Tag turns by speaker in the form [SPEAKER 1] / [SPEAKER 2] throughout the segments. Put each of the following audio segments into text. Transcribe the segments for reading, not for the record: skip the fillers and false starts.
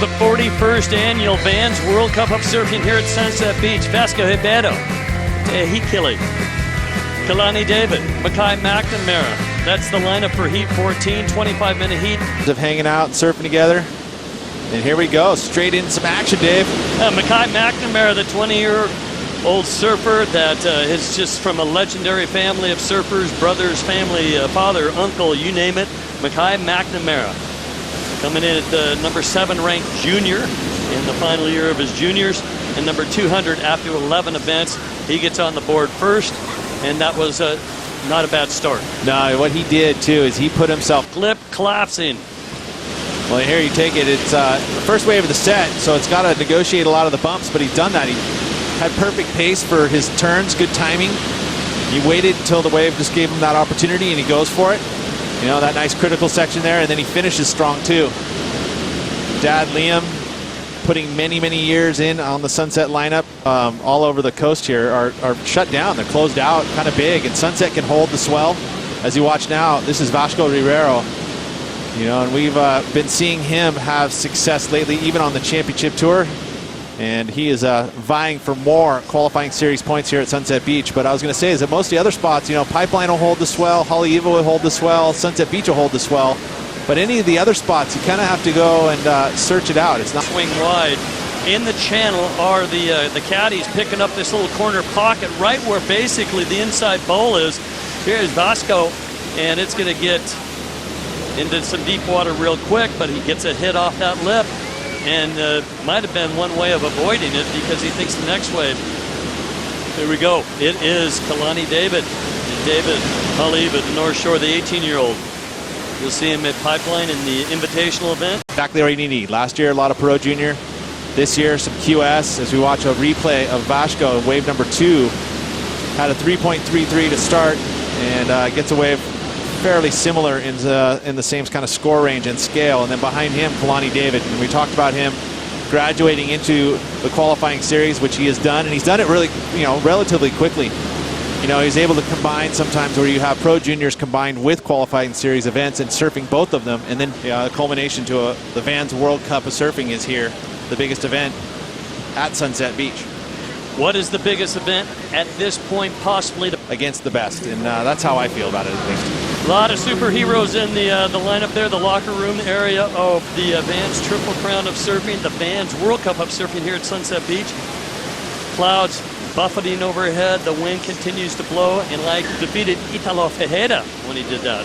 [SPEAKER 1] the 41st Annual Vans World Cup of Surfing here at Sunset Beach. Vasco Ribeiro, Heat Killy, Kalani David, Mackay McNamara. That's the lineup for Heat 14, 25-minute heat.
[SPEAKER 2] Of hanging out and surfing together. And here we go, straight in some action, Dave.
[SPEAKER 1] Mackay McNamara, the 20-year-old surfer that is just from a legendary family of surfers, brothers, family, father, uncle, you name it. Mackay McNamara coming in at the number 7 ranked junior in the final year of his juniors, and number 200 after 11 events. He gets on the board first, and that was not a bad start.
[SPEAKER 2] No, what he did too is he put himself
[SPEAKER 1] clip collapsing.
[SPEAKER 2] Well, here you take it. It's the first wave of the set, so it's got to negotiate a lot of the bumps, but he's done that. He had perfect pace for his turns, good timing. He waited until the wave just gave him that opportunity, and he goes for it. You know, that nice critical section there, and then he finishes strong too. Dad Liam putting many, many years in on the Sunset lineup all over the coast here are shut down. They're closed out, kind of big, and Sunset can hold the swell. As you watch now, this is Vasco Ribeiro. You know, and we've been seeing him have success lately, even on the championship tour. And he is vying for more qualifying series points here at Sunset Beach. But I was going to say is that most of the other spots, you know, Pipeline will hold the swell, Haleiwa will hold the swell, Sunset Beach will hold the swell. But any of the other spots, you kind of have to go and search it out. It's not
[SPEAKER 1] swing wide. In the channel are the caddies picking up this little corner pocket right where basically the inside bowl is. Here's Vasco, and it's going to get into some deep water real quick, but he gets a hit off that lip, and might have been one way of avoiding it because he thinks the next wave. Here we go. It is Kalani David. And David Haleiwa, the North Shore, the 18-year-old. You'll see him at Pipeline in the invitational event.
[SPEAKER 2] Exactly what you need. Last year, a lot of Pro Junior. This year, some QS. As we watch a replay of Vasco, wave number 2, had a 3.33 to start, and gets a wave fairly similar in the same kind of score range and scale. And then behind him, Kalani David. And we talked about him graduating into the qualifying series, which he has done, and he's done it really, you know, relatively quickly. You know, he's able to combine sometimes where you have Pro Juniors combined with qualifying series events and surfing both of them, and then the culmination to the Vans World Cup of Surfing is here, the biggest event at Sunset Beach.
[SPEAKER 1] What is the biggest event at this point possibly?
[SPEAKER 2] Against the best, and that's how I feel about it at least.
[SPEAKER 1] A lot of superheroes in the lineup there, the locker room area of the Vans Triple Crown of Surfing, the Vans World Cup of Surfing here at Sunset Beach. Clouds buffeting overhead, the wind continues to blow, and like defeated Italo Ferreira when he did that.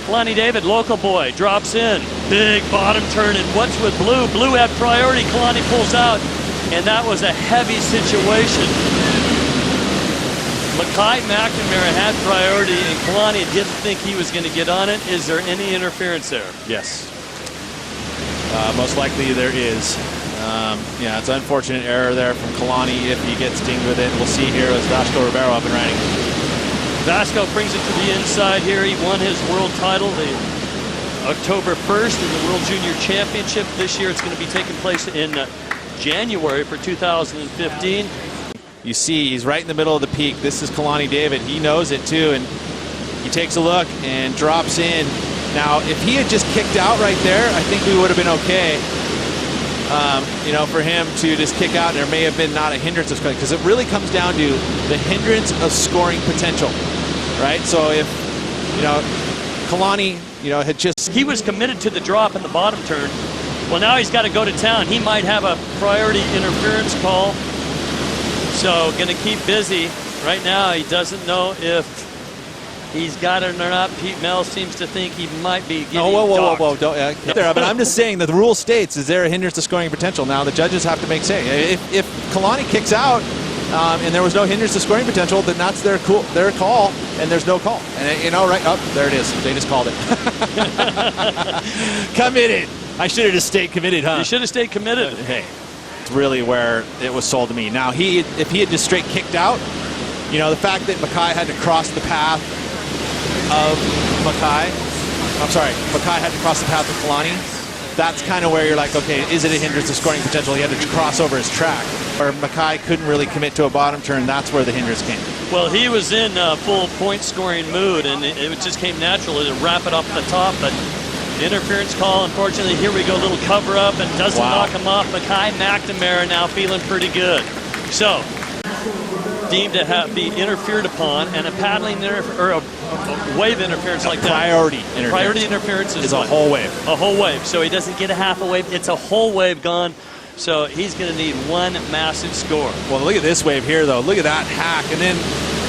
[SPEAKER 1] Kalani David, local boy, drops in, big bottom turn, and what's with Blue? Blue had priority, Kalani pulls out, and that was a heavy situation. Mackay McNamara had priority, and Kalani didn't think he was going to get on it. Is there any interference there?
[SPEAKER 2] Yes. Most likely there is. Yeah, it's an unfortunate error there from Kalani if he gets dinged with it. We'll see here as Vasco Ribeiro up and riding.
[SPEAKER 1] Vasco brings it to the inside here. He won his world title the October 1st in the World Junior Championship. This year it's going to be taking place in January for 2015.
[SPEAKER 2] You see he's right in the middle of the peak. This is Kalani David. He knows it too, and he takes a look and drops in. Now, if he had just kicked out right there, I think we would have been okay. You know, for him to just kick out, there may have been not a hindrance of scoring, because it really comes down to the hindrance of scoring potential, right? So if, you know, Kalani, you know, had just...
[SPEAKER 1] He was committed to the drop in the bottom turn. Well, now he's got to go to town. He might have a priority interference call. So going to keep busy. Right now, he doesn't know if he's got it or not. Pete Mel seems to think he might be getting
[SPEAKER 2] whoa. Don't, but I'm just saying that the rule states, is there a hindrance to scoring potential? Now the judges have to make say. If Kalani kicks out and there was no hindrance to scoring potential, then that's their call, and there's no call. And, you know, right up, there it is. They just called it. Committed. I should have just stayed committed, huh?
[SPEAKER 1] You should have stayed committed.
[SPEAKER 2] Hey, it's really where it was sold to me. Now, if he had just straight kicked out, you know, the fact that Mackay had to cross the path of Mackay had to cross the path of Kalani, that's kind of where you're like, okay, is it a hindrance to scoring potential? He had to cross over his track. Or Mackay couldn't really commit to a bottom turn. That's where the hindrance came.
[SPEAKER 1] Well, he was in full point scoring mood, and it just came natural to wrap it up at the top, but Interference call. Unfortunately, here we go. A little cover up and doesn't knock him off. Mackay McNamara now feeling pretty good. So, deemed to be interfered upon, and a paddling or a wave interference like that. Priority interference is
[SPEAKER 2] a whole wave.
[SPEAKER 1] A whole wave. So he doesn't get a half a wave. It's a whole wave gone. So he's going to need one massive score.
[SPEAKER 2] Well, look at this wave here, though. Look at that hack. And then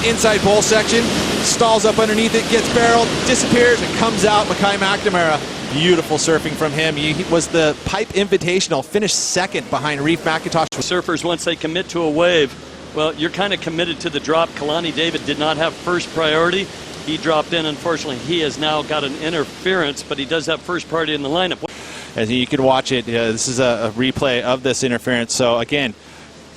[SPEAKER 2] inside bowl section, stalls up underneath it, gets barreled, disappears, and comes out. Mackay McNamara. Beautiful surfing from him. He was the Pipe Invitational, finished second behind Reef McIntosh.
[SPEAKER 1] Surfers, once they commit to a wave, well, you're kind of committed to the drop. Kalani David did not have first priority. He dropped in. Unfortunately, he has now got an interference, but he does have first priority in the lineup.
[SPEAKER 2] As you can watch it, this is a replay of this interference. So again,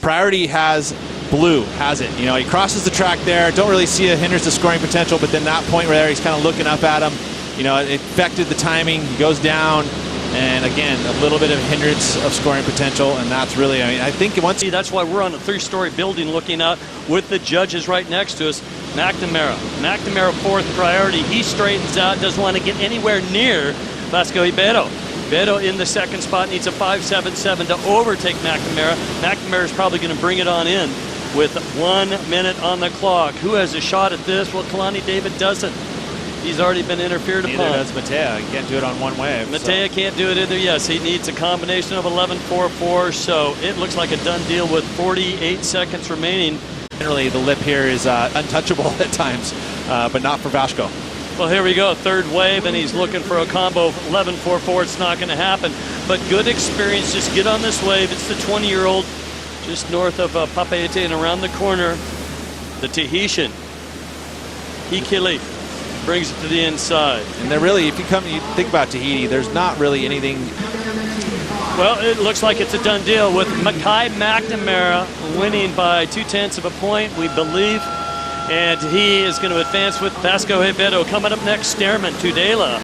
[SPEAKER 2] priority has blue, has it. You know, he crosses the track there. Don't really see it hinders the scoring potential, but then that point where he's kind of looking up at him, you know, it affected the timing. He goes down, and again, a little bit of hindrance of scoring potential, and that's really, I mean, I think once...
[SPEAKER 1] That's why we're on a 3-story building looking out with the judges right next to us. McNamara, fourth priority. He straightens out, doesn't want to get anywhere near Vasco Ibedo. Ibedo in the second spot needs a 5.77 to overtake McNamara. McNamara is probably going to bring it on in with 1 minute on the clock. Who has a shot at this? Well, Kalani David doesn't. He's already been interfered upon.
[SPEAKER 2] Neither does Matea. He can't do it on one wave.
[SPEAKER 1] Matea can't do it either. Yes, he needs a combination of 11.44, so it looks like a done deal with 48 seconds remaining.
[SPEAKER 2] Generally, the lip here is untouchable at times, but not for Vasco.
[SPEAKER 1] Well, here we go, third wave, and he's looking for a combo of 11.44. It's not going to happen, but good experience. Just get on this wave. It's the 20-year-old just north of Papeete, and around the corner, the Tahitian, Hikili, brings it to the inside.
[SPEAKER 2] And they're really, if you think about Tahiti, there's not really anything.
[SPEAKER 1] Well, it looks like it's a done deal with Mackay McNamara winning by 0.2 of a point, we believe. And he is going to advance with Vasco Ibedo. Coming up next, Stairman Tudela.